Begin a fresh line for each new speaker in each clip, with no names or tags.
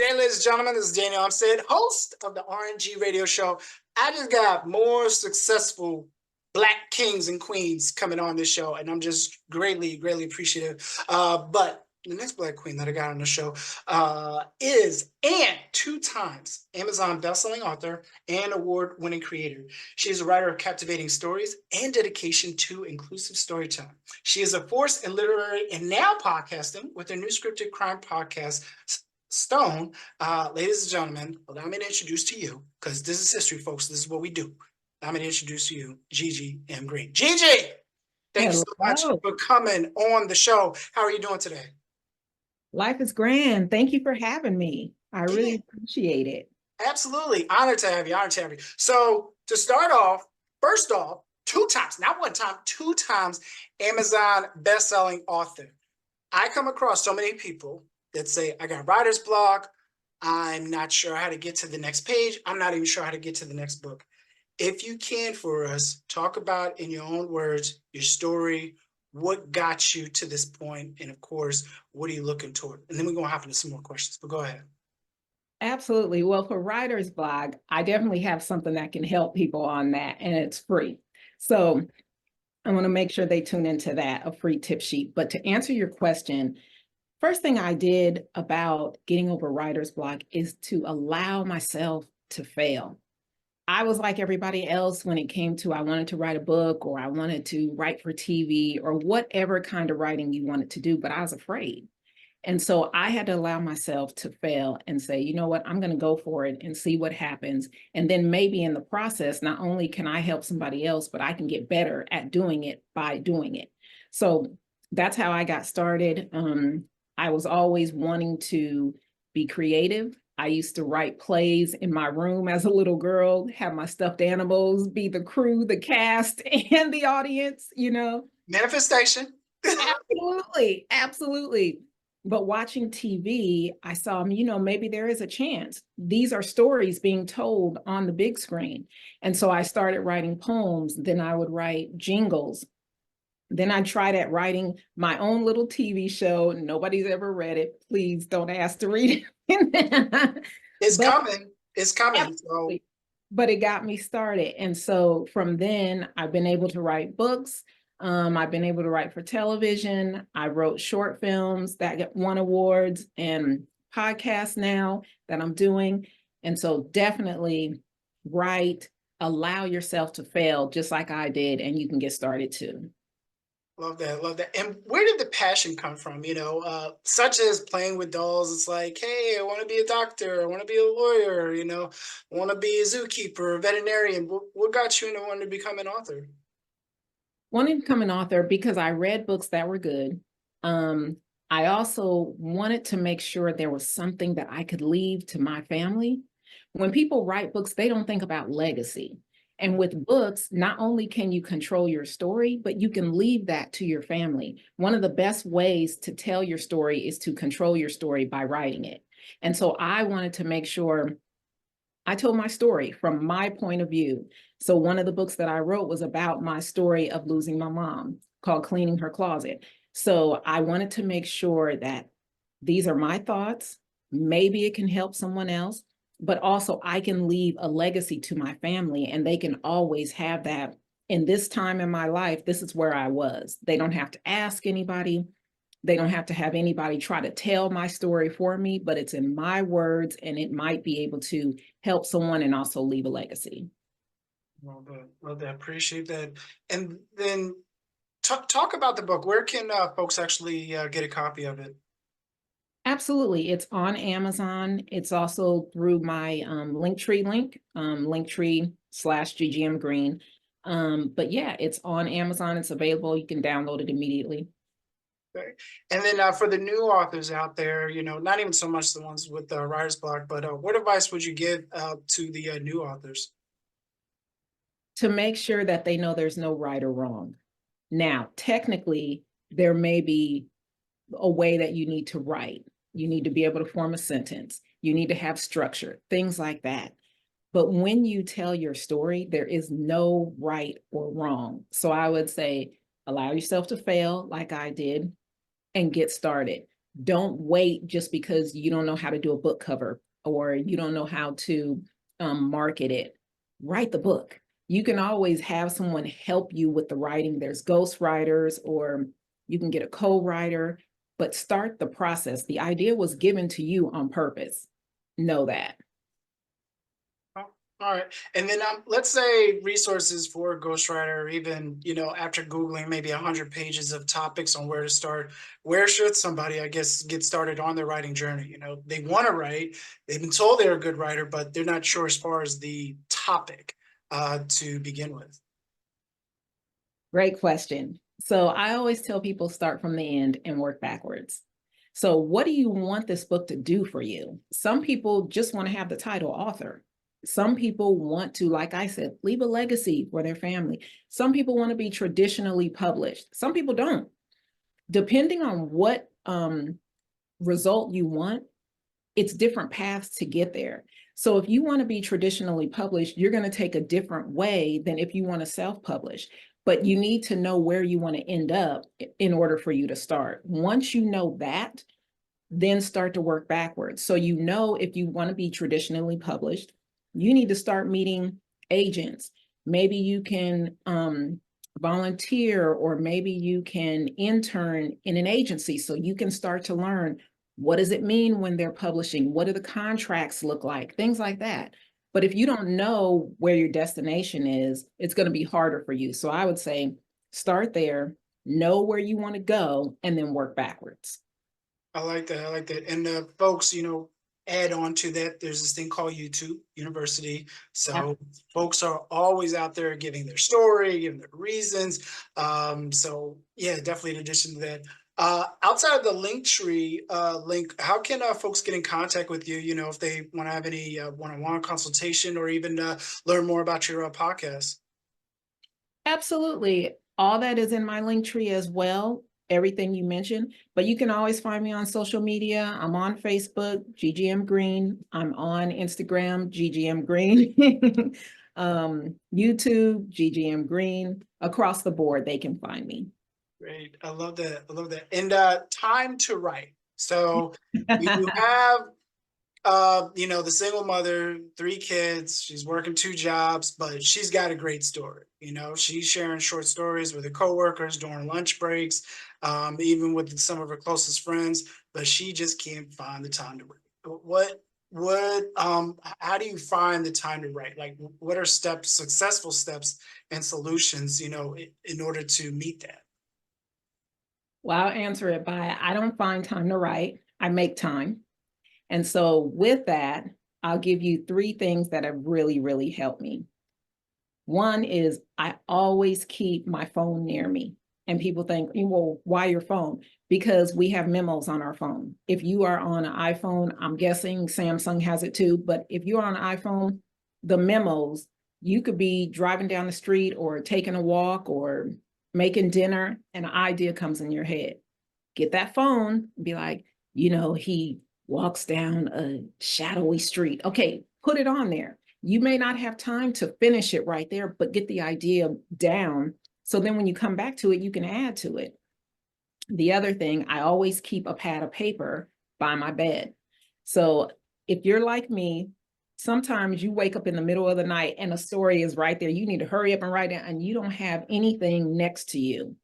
day, ladies and gentlemen. This is Daniel Umstead, host of the RNG radio show. I just got more successful Black kings and queens coming on this show, and I'm just greatly appreciative. But the next Black queen that I got on the show is and 2 times Amazon bestselling author and award-winning creator. She is a writer of captivating stories and dedication to inclusive storytelling. She is a force in literary and now podcasting with her new scripted crime podcast, Stone. Ladies and gentlemen, allow me to introduce to you, because this is history, folks. This is what we do. Allow me to introduce to you, GigiMGreen. Gigi, thank you so much for coming on the show. How are you doing today?
Life is grand. Thank you for having me. I really appreciate it.
Absolutely. Honored to have you. Honored to have you. So to start off, first off, 2 times, not 1 time, 2 times Amazon bestselling author. I come across so many people that say, I got writer's block. I'm not sure how to get to the next page. I'm not even sure how to get to the next book. If you can, for us, talk about in your own words, your story, what got you to this point, and of course, what are you looking toward? And then we're going to hop into some more questions, but go ahead.
Absolutely. Well, for writer's blog, I definitely have something that can help people on that, and it's free. So I want to make sure they tune into that, a free tip sheet. But to answer your question, first thing I did about getting over writer's block is to allow myself to fail. I was like everybody else when it came to I wanted to write a book or I wanted to write for TV or whatever kind of writing you wanted to do, but I was afraid. And so I had to allow myself to fail and say, you know what, I'm going to go for it and see what happens. And then maybe in the process, not only can I help somebody else, but I can get better at doing it by doing it. So that's how I got started. I was always wanting to be creative. I used to write plays in my room as a little girl, have my stuffed animals be the crew, the cast, and the audience, you know.
Manifestation.
Absolutely, absolutely. But watching TV, I saw, you know, maybe there is a chance. These are stories being told on the big screen. And so I started writing poems. Then I would write jingles. Then I tried at writing my own little TV show. Nobody's ever read it. Please don't ask to read it.
It's coming. It's coming. So.
But it got me started. And so from then, I've been able to write books. I've been able to write for television. I wrote short films that won awards and podcasts now that I'm doing. And so definitely write, allow yourself to fail just like I did, and you can get started too.
Love that, love that. And where did the passion come from? You know, such as playing with dolls. It's like, hey, I want to be a doctor. I want to be a lawyer. You know, I want to be a zookeeper, a veterinarian. What got you into wanting to become an author?
Wanting to become an author because I read books that were good. I also wanted to make sure there was something that I could leave to my family. When people write books, they don't think about legacy. And with books, not only can you control your story, but you can leave that to your family. One of the best ways to tell your story is to control your story by writing it. And so I wanted to make sure I told my story from my point of view. So one of the books that I wrote was about my story of losing my mom, called Cleaning Her Closet. So I wanted to make sure that these are my thoughts. Maybe it can help someone else, but also I can leave a legacy to my family and they can always have that. In this time in my life, this is where I was. They don't have to ask anybody. They don't have to have anybody try to tell my story for me, but it's in my words and it might be able to help someone and also leave a legacy.
Well, I appreciate that. And then talk about the book. Where can folks actually get a copy of it?
Absolutely. It's on Amazon. It's also through my Linktree link, Linktree/GigiMGreen. But yeah, it's on Amazon. It's available. You can download it immediately.
Okay. And then for the new authors out there, you know, not even so much the ones with the writer's block, but what advice would you give to the new authors?
To make sure that they know there's no right or wrong. Now, technically, there may be a way that you need to write. You need to be able to form a sentence. You need to have structure, things like that. But when you tell your story, there is no right or wrong. So I would say, allow yourself to fail like I did and get started. Don't wait just because you don't know how to do a book cover or you don't know how to market it. Write the book. You can always have someone help you with the writing. There's ghostwriters, or you can get a co-writer, but start the process. The idea was given to you on purpose. Know that.
Oh, all right. And then let's say resources for a ghostwriter, or even, after Googling maybe 100 pages of topics on where to start, where should somebody, I guess, get started on their writing journey? They want to write, they've been told they're a good writer, but they're not sure as far as the topic to begin with.
Great question. So I always tell people start from the end and work backwards. So what do you want this book to do for you? Some people just want to have the title author. Some people want to, like I said, leave a legacy for their family. Some people want to be traditionally published. Some people don't. Depending on what result you want, it's different paths to get there. So if you want to be traditionally published, you're going to take a different way than if you want to self-publish. But you need to know where you want to end up in order for you to start. Once you know that, then start to work backwards. So if you want to be traditionally published, you need to start meeting agents. Maybe you can volunteer, or maybe you can intern in an agency so you can start to learn, what does it mean when they're publishing? What do the contracts look like? Things like that. But if you don't know where your destination is, it's going to be harder for you. So I would say start there, know where you want to go, and then work backwards.
I like that. I like that. And folks, add on to that, there's this thing called YouTube University. So folks are always out there giving their story, giving their reasons. So yeah, definitely in addition to that. Outside of the Linktree link, how can folks get in contact with you, if they want to have any one-on-one consultation, or even learn more about your podcast?
Absolutely. All that is in my Linktree as well, everything you mentioned, but you can always find me on social media. I'm on Facebook, GigiMGreen. I'm on Instagram, GigiMGreen. YouTube, GigiMGreen. Across the board, they can find me.
Great. I love that. I love that. And time to write. So you have the single mother, 3 kids, she's working 2 jobs, but she's got a great story. She's sharing short stories with her coworkers during lunch breaks, even with some of her closest friends, but she just can't find the time to write. How do you find the time to write? Like, what are successful steps and solutions, in order to meet that?
Well, I'll answer it by, I don't find time to write. I make time. And so with that, I'll give you 3 things that have really, really helped me. One is I always keep my phone near me. And people think, well, why your phone? Because we have memos on our phone. If you are on an iPhone, I'm guessing Samsung has it too, but if you're on an iPhone, the memos, you could be driving down the street or taking a walk or making dinner, and an idea comes in your head. Get that phone and be like, he walks down a shadowy street. Okay, put it on there. You may not have time to finish it right there, but get the idea down. So then when you come back to it, you can add to it. The other thing, I always keep a pad of paper by my bed. So if you're like me, sometimes you wake up in the middle of the night and a story is right there. You need to hurry up and write it, and you don't have anything next to you.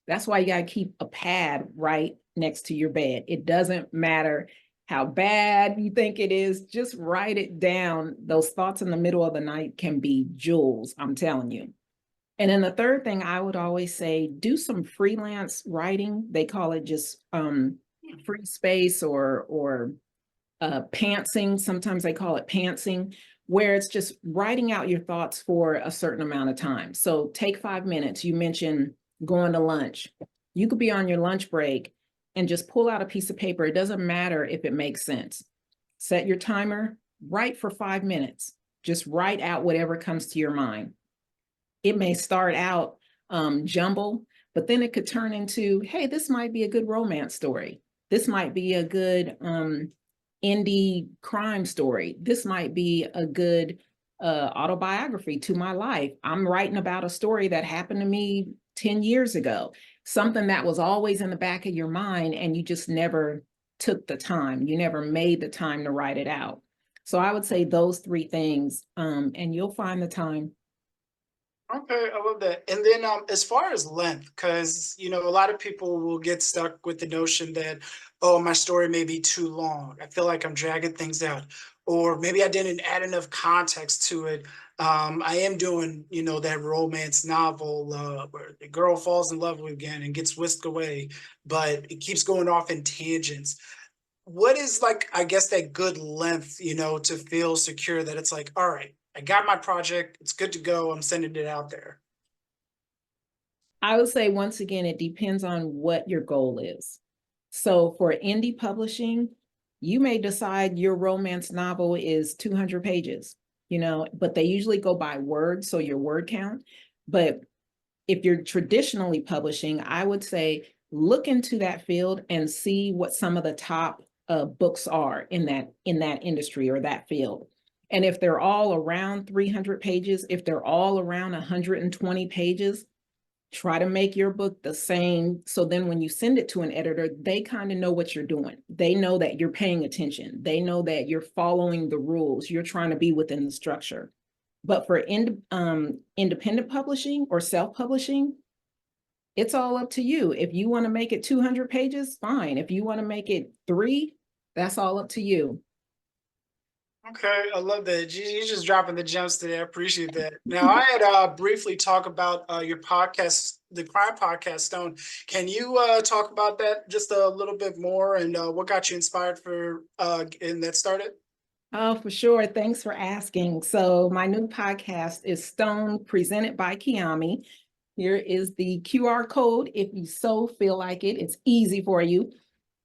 That's why you got to keep a pad right next to your bed. It doesn't matter how bad you think it is, just write it down. Those thoughts in the middle of the night can be jewels, I'm telling you. And then the third thing I would always say, do some freelance writing. They call it just free space or pantsing. Sometimes they call it pantsing, where it's just writing out your thoughts for a certain amount of time. So take 5 minutes. You mentioned going to lunch. You could be on your lunch break and just pull out a piece of paper. It doesn't matter if it makes sense. Set your timer, write for 5 minutes. Just write out whatever comes to your mind. It may start out jumble, but then it could turn into, hey, this might be a good romance story. This might be a good indie crime story. This might be a good autobiography to my life. I'm writing about a story that happened to me 10 years ago, something that was always in the back of your mind and you just never took the time. You never made the time to write it out. So I would say those three things, and you'll find the time.
Okay, I love that. And then as far as length, because a lot of people will get stuck with the notion that, oh, my story may be too long. I feel like I'm dragging things out. Or maybe I didn't add enough context to it. I am doing, that romance novel where the girl falls in love again and gets whisked away, but it keeps going off in tangents. What is like, I guess, that good length, to feel secure that it's like, all right, I got my project, it's good to go, I'm sending it out there.
I would say, once again, it depends on what your goal is. So for indie publishing, you may decide your romance novel is 200 pages, but they usually go by word, so your word count. But if you're traditionally publishing, I would say look into that field and see what some of the top books are in that industry or that field. And if they're all around 300 pages, if they're all around 120 pages, try to make your book the same. So then when you send it to an editor, they kind of know what you're doing. They know that you're paying attention. They know that you're following the rules. You're trying to be within the structure. But for independent publishing or self-publishing, it's all up to you. If you want to make it 200 pages, fine. If you want to make it 3, that's all up to you.
Okay, I love that. Gigi, you're just dropping the gems today. I appreciate that. Now, I had briefly talk about your podcast, the crime podcast, Stone. Can you talk about that just a little bit more and what got you inspired for getting that started?
Oh, for sure. Thanks for asking. So my new podcast is Stone, presented by Kiami. Here is the QR code if you so feel like it. It's easy for you.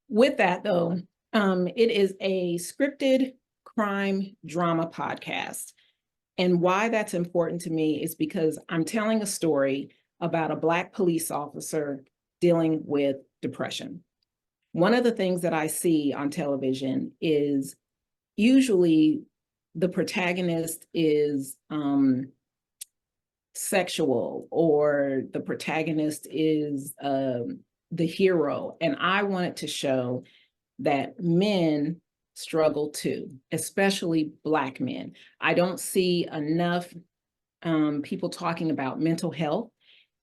With that, though, it is a scripted crime drama podcast. And why that's important to me is because I'm telling a story about a Black police officer dealing with depression. One of the things that I see on television is usually the protagonist is sexual, or the protagonist is the hero. And I wanted to show that men struggle too, especially Black men. I don't see enough people talking about mental health.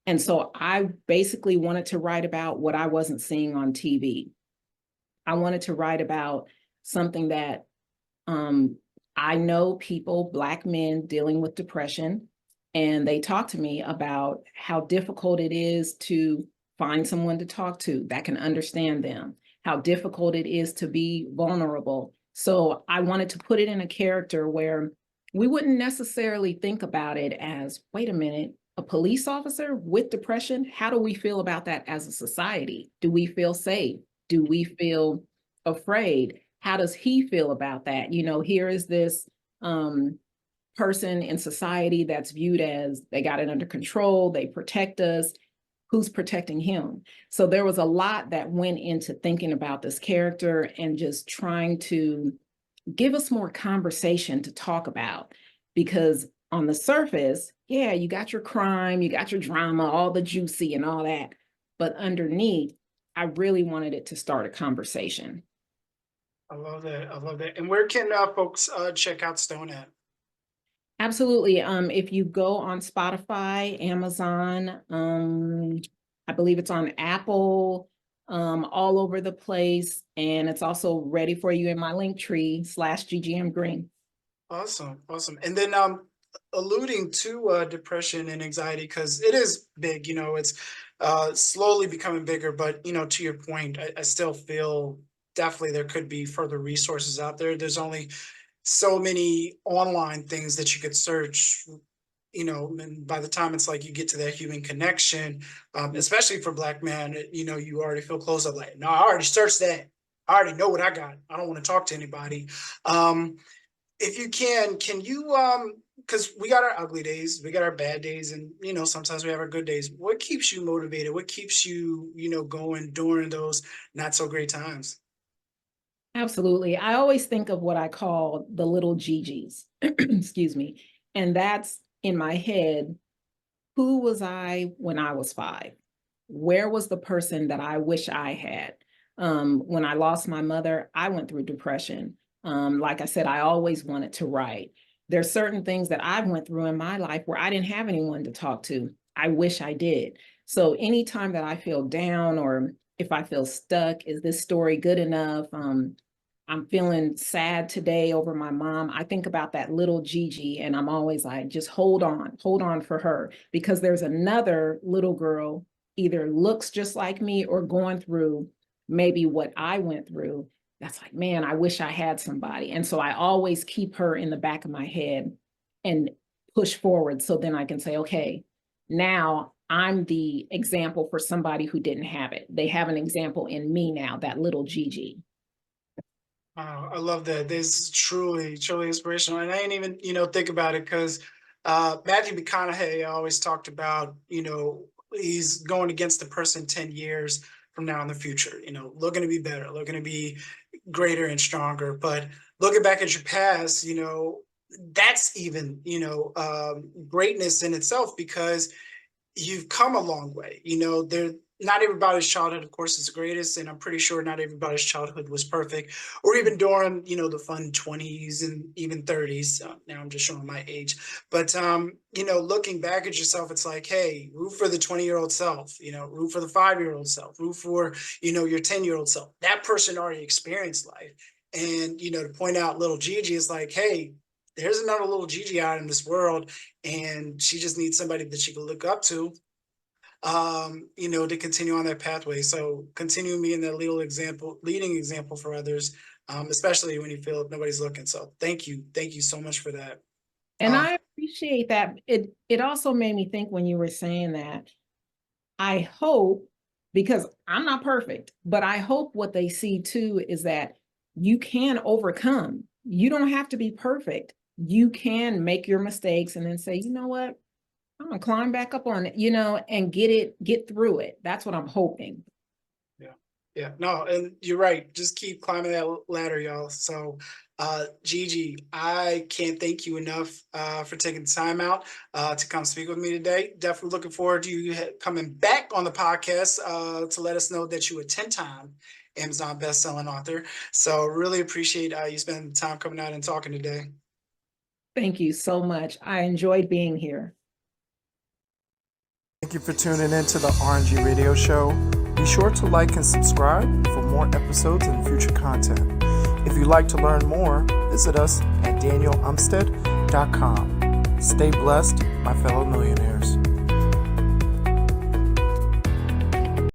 And so I basically wanted to write about what I wasn't seeing on TV. I wanted to write about something that I know people, Black men dealing with depression, and they talk to me about how difficult it is to find someone to talk to that can understand them, how difficult it is to be vulnerable. So I wanted to put it in a character where we wouldn't necessarily think about it as, wait a minute, a police officer with depression, how do we feel about that as a society? Do we feel safe? Do we feel afraid? How does he feel about that? Here is this person in society that's viewed as they got it under control, they protect us. Who's protecting him? So there was a lot that went into thinking about this character and just trying to give us more conversation to talk about. Because on the surface, yeah, you got your crime, you got your drama, all the juicy and all that. But underneath, I really wanted it to start a conversation.
I love that. I love that. And where can folks check out Stone at?
Absolutely. If you go on Spotify, Amazon, I believe it's on Apple, all over the place. And it's also ready for you in my Linktree /GigiMGreen.
Awesome, awesome. And then alluding to depression and anxiety, because it is big, it's slowly becoming bigger, but to your point, I still feel definitely there could be further resources out there. There's only so many online things that you could search, and by the time it's like you get to that human connection, especially for Black men, you already feel closed up, like, no, I already searched that. I already know what I got. I don't want to talk to anybody. If you can you because we got our ugly days, we got our bad days, and sometimes we have our good days. What keeps you motivated? What keeps you going during those not so great times?
Absolutely. I always think of what I call the little Gigis, excuse me. And that's in my head. Who was I when I was 5? Where was the person that I wish I had? When I lost my mother, I went through depression. Like I said, I always wanted to write. There's certain things that I went through in my life where I didn't have anyone to talk to. I wish I did. So anytime that I feel down, or if I feel stuck, is this story good enough? I'm feeling sad today over my mom. I think about that little Gigi, and I'm always like, just hold on for her, because there's another little girl either looks just like me or going through maybe what I went through. That's like, man, I wish I had somebody. And so I always keep her in the back of my head and push forward. So then I can say, okay, now I'm the example for somebody who didn't have it. They have an example in me now, that little Gigi.
I love that. This is truly, truly inspirational. And I didn't even, think about it because Matthew McConaughey always talked about, he's going against the person 10 years from now in the future, looking to be better, looking to be greater and stronger. But looking back at your past, that's even, greatness in itself, because you've come a long way. Not everybody's childhood, of course, is the greatest, and I'm pretty sure not everybody's childhood was perfect, or even during, the fun 20s and even 30s. Now I'm just showing my age, but looking back at yourself, it's like, hey, root for the 20-year-old self, root for the 5-year-old self, root for, your 10-year-old self. That person already experienced life, and to point out little Gigi is like, hey, there's another little Gigi out in this world, and she just needs somebody that she can look up to, to continue on that pathway. So continue being that leading example for others, especially when you feel nobody's looking. So thank you so much for that.
And I appreciate that. It also made me think when you were saying that, I hope, because I'm not perfect, but I hope what they see too is that you can overcome. You don't have to be perfect. You can make your mistakes and then say, you know what, I'm gonna climb back up on it, and get through it. That's what I'm hoping.
Yeah, no, and you're right. Just keep climbing that ladder, y'all. So, Gigi, I can't thank you enough for taking the time out to come speak with me today. Definitely looking forward to you coming back on the podcast to let us know that you a 10-time Amazon best-selling author. So, really appreciate you spending the time coming out and talking today.
Thank you so much. I enjoyed being here.
Thank you for tuning in to the RNG Radio Show. Be sure to like and subscribe for more episodes and future content. If you'd like to learn more, visit us at danielumstead.com. Stay blessed, my fellow millionaires.